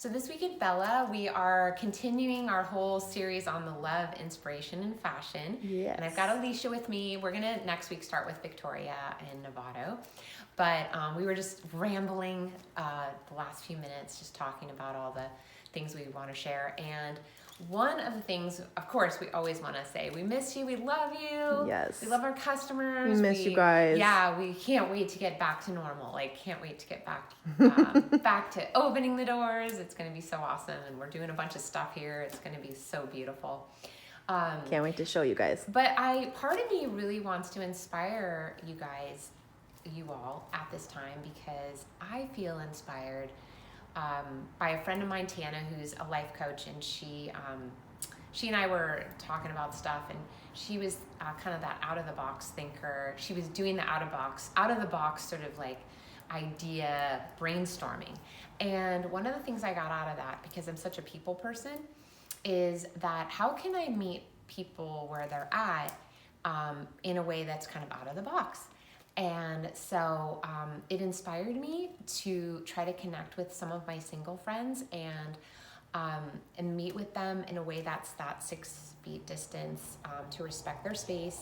So this week at Bella, we are continuing our whole series on the love, inspiration, and fashion. Yes. And I've got Alicia with me. We're going to next week start with Victoria and Novato. But we were just rambling the last few minutes, just talking about all the things we want to share. And one of the things, of course, we always want to say, we miss you, we love you. Yes. We love our customers. We miss you guys. Yeah, we can't wait to get back to normal. Like, can't wait to get back back to opening the doors. It's going to be so awesome. And we're doing a bunch of stuff here. It's going to be so beautiful. Can't wait to show you guys. But part of me really wants to inspire you guys, you all, at this time, because I feel inspired by a friend of mine, Tana, who's a life coach, and she and I were talking about stuff, and she was kind of that out of the box thinker. She was doing the out of the box sort of like idea brainstorming. And one of the things I got out of that, because I'm such a people person, is that how can I meet people where they're at in a way that's kind of out of the box? And so it inspired me to try to connect with some of my single friends and meet with them in a way that's that 6 feet distance, to respect their space,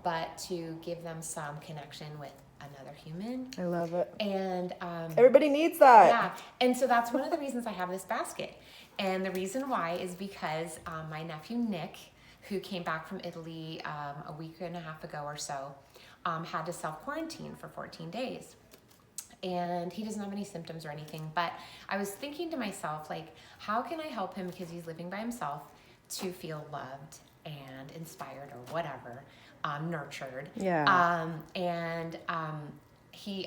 but to give them some connection with another human. I love it. And everybody needs that. Yeah. And so that's one of the reasons I have this basket. And the reason why is because my nephew Nick, who came back from Italy a week and a half ago or so, had to self-quarantine for 14 days. And he doesn't have any symptoms or anything, but I was thinking to myself, like, how can I help him, because he's living by himself, to feel loved and inspired or whatever, nurtured. Yeah.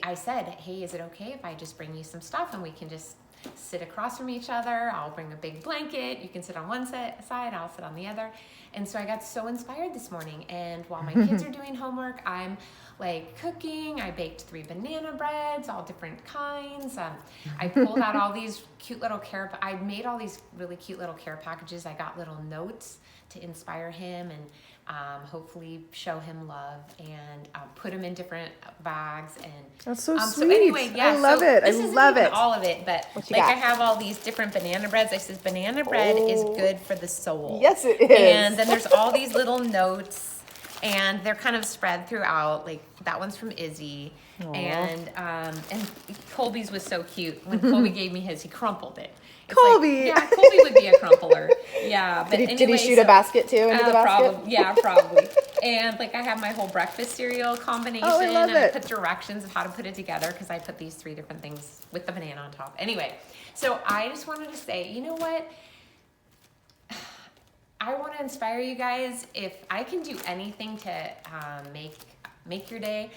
I said, hey, is it okay if I just bring you some stuff and we can just sit across from each other? I'll bring a big blanket. You can sit on one side, I'll sit on the other. And so I got so inspired this morning. And while my kids are doing homework, I'm like cooking. I baked 3 banana breads, all different kinds. I pulled out all these cute little I made all these really cute little care packages. I got little notes to inspire him and hopefully show him love, and put him in different bags. And that's so sweet. So anyway, yeah, I love it. This I love isn't it. All of it, but like I have all these different banana breads. I says banana bread is good for the soul. Yes, it is. And then there's all these little notes, and they're kind of spread throughout. Like that one's from Izzy. Aww. And Colby's was so cute. When Colby gave me his, he crumpled it. It's Colby. Like, yeah, Colby would be a crumpler. Yeah, but did he shoot a basket too into the basket? Probably. And like I have my whole breakfast cereal combination. Oh, I love it. I put directions of how to put it together, because I put these 3 different things with the banana on top. Anyway, so I just wanted to say, you know what? I want to inspire you guys. If I can do anything to make your day,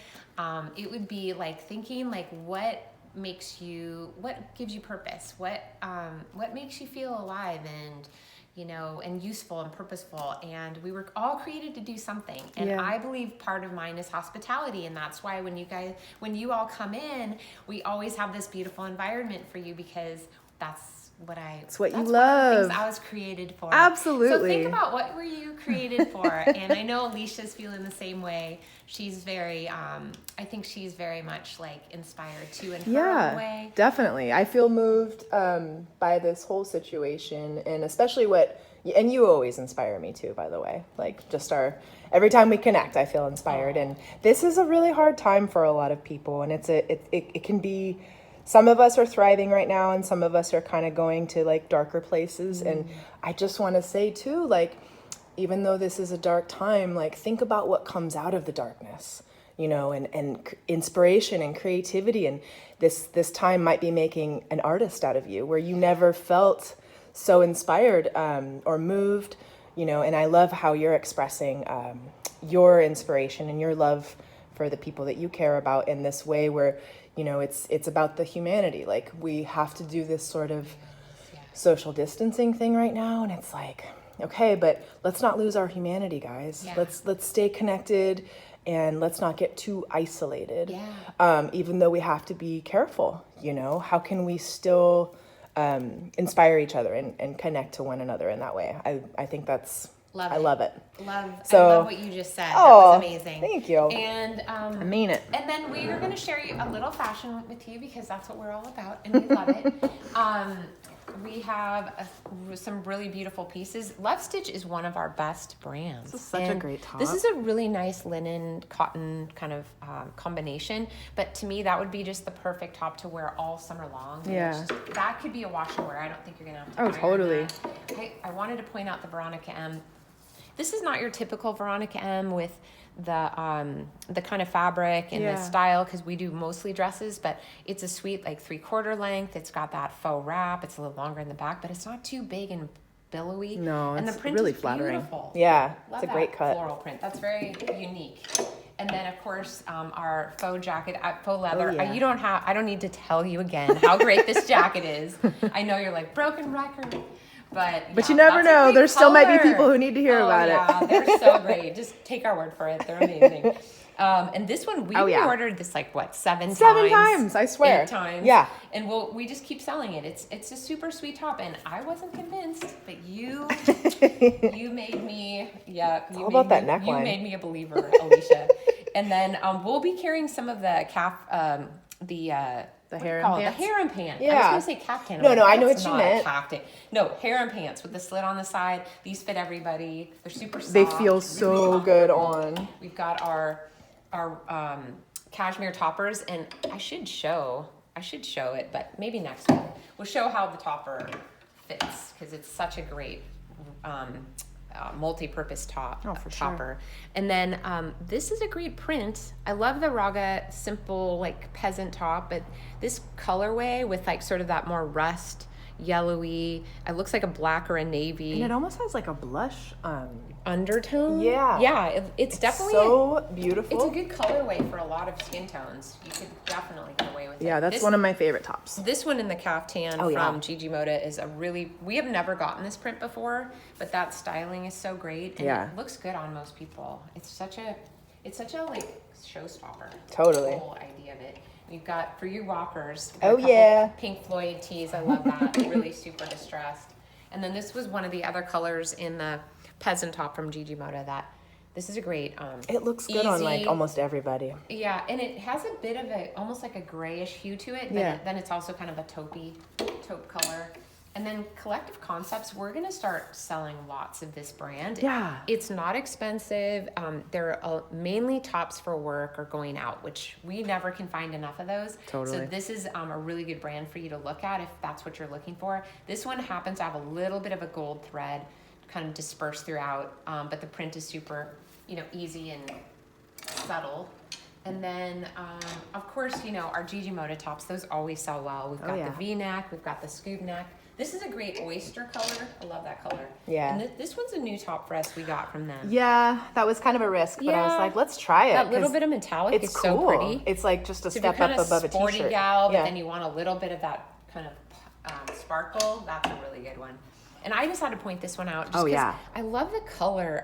it would be like thinking like what gives you purpose, what makes you feel alive and useful and purposeful. And we were all created to do something, and yeah. I believe part of mine is hospitality, and that's why when you all come in, we always have this beautiful environment for you, because that's what you love. One of the things I was created for. Absolutely. So think about, what were you created for? And I know Alicia's feeling the same way. She's very, I think she's very much like inspired too in her own way. Definitely. I feel moved by this whole situation, and especially and you always inspire me too, by the way. Like just every time we connect, I feel inspired. And this is a really hard time for a lot of people, and it can be. Some of us are thriving right now, and some of us are kind of going to like darker places. Mm-hmm. And I just want to say too, like, even though this is a dark time, like think about what comes out of the darkness, and inspiration and creativity. And this time might be making an artist out of you, where you never felt so inspired or moved, and I love how you're expressing your inspiration and your love for the people that you care about in this way, where it's about the humanity. Like we have to do this sort of social distancing thing right now, and it's like, okay, but let's not lose our humanity, guys. Yeah. Let's stay connected, and let's not get too isolated. Yeah. Even though we have to be careful, how can we still inspire each other and connect to one another in that way? I think that's. I love it. I love what you just said. That was amazing. Thank you. And I mean it. And then we are going to share a little fashion with you, because that's what we're all about, and we love it. we have some really beautiful pieces. Love Stitch is one of our best brands. This is such a great top. This is a really nice linen cotton kind of combination, but to me that would be just the perfect top to wear all summer long. And Yeah. that could be a wash and wear. I don't think you're gonna have to. Oh, iron totally. that. I wanted to point out the Veronica M. This is not your typical Veronica M with the kind of fabric and the style, because we do mostly dresses, but it's a sweet like 3/4 length. It's got that faux wrap. It's a little longer in the back, but it's not too big and billowy. No, and it's the print really is flattering. beautiful. Yeah, Love it's a great that cut. floral print. That's very unique. And then of course our faux jacket, faux leather. Oh, yeah. I don't need to tell you again how great this jacket is. I know you're like broken record. But you never that's a know. great There still might be color. people who need to hear about it. They're so great. Just take our word for it. They're amazing. And this one, we ordered this like what, seven times, I swear. 8 times. Yeah. And we just keep selling it. It's a super sweet top, and I wasn't convinced, but you made me. Yeah, it's all about that You neckline. made me a believer, Alicia. And then we'll be carrying some of the calf, the harem The pants? harem pant. I Yeah. was gonna say caftan. No, I know That's what you not a meant. caftan. No, harem pants with the slit on the side. These fit everybody. They're super soft. They feel really so good comfortable. on. We've got our cashmere toppers, and I should show it, but maybe next week we'll show how the topper fits, because it's such a great multi-purpose topper. And then this is a great print. I love the Raga simple like peasant top, but this colorway with like sort of that more rust yellowy, it looks like a black or a navy And it almost has like a blush. undertone. Yeah. It's definitely so beautiful. it's a good colorway for a lot of skin tones. You could definitely get away with it. Yeah, that's one of my favorite tops. This one in the caftan Oh, yeah. from Gigi Moda is we have never gotten this print before, but that styling is so great, and Yeah. it looks good on most people. It's such a like showstopper. Totally. The whole idea of it. We've got, for you rockers, we've got Oh, a couple yeah. Pink Floyd tees. I love that. Really super distressed. And then this was one of the other colors in the peasant top from Gigi Moda. This is a great It looks good on like easy- almost everybody. Yeah, and it has a bit of almost like a grayish hue to it. But Yeah. then it's also kind of a taupe color. And then Collective Concepts, we're gonna start selling lots of this brand. Yeah. It's not expensive. They're mainly tops for work or going out, which we never can find enough of those. Totally. So this is a really good brand for you to look at if that's what you're looking for. This one happens to have a little bit of a gold thread kind of dispersed throughout, but the print is super, easy and subtle. And then, of course, our Gigi Moda tops, those always sell well. We've got yeah. the V-neck, we've got the scoop neck. This is a great oyster color. I love that color. Yeah. And this one's a new top for us we got from them. Yeah, that was kind of a risk, but I was Yeah. like, let's try it. That little 'cause bit of metallic it's is cool. so pretty. It's like just a So if you're step kind up of above a sporty t-shirt. gal, but Yeah. then you want a little bit of that kind of sparkle, that's a really good one. And I just had to point this one out just Oh, 'cause yeah. I love the color.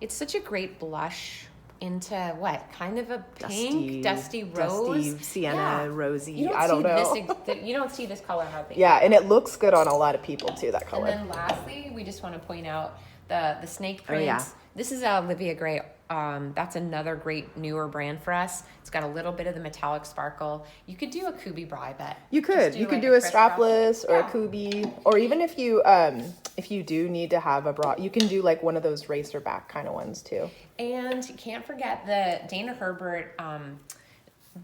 It's such a great blush into what? Kind of a pink, dusty rose? Dusty, sienna, rosy, You I don't know. You don't see this color hardly. Yeah, and it looks good on a lot of people too, that color. And then lastly, we just want to point out the snake print. Oh, yeah. This is Olivia Gray. That's another great newer brand for us. It's got a little bit of the metallic sparkle. You could do a Kubi bra, I bet. You could. Just You could like do a crisscross. strapless or Yeah. a kubi, or even if you do need to have a bra, you can do like one of those racer back kind of ones too. And you can't forget the Dana Herbert.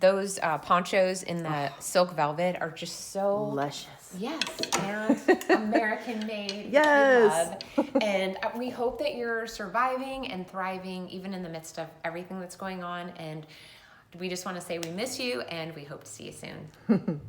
Those ponchos in the silk velvet are just so Luscious. Yes, and American made. Yes. We love. And we hope that you're surviving and thriving even in the midst of everything that's going on. And we just want to say we miss you and we hope to see you soon.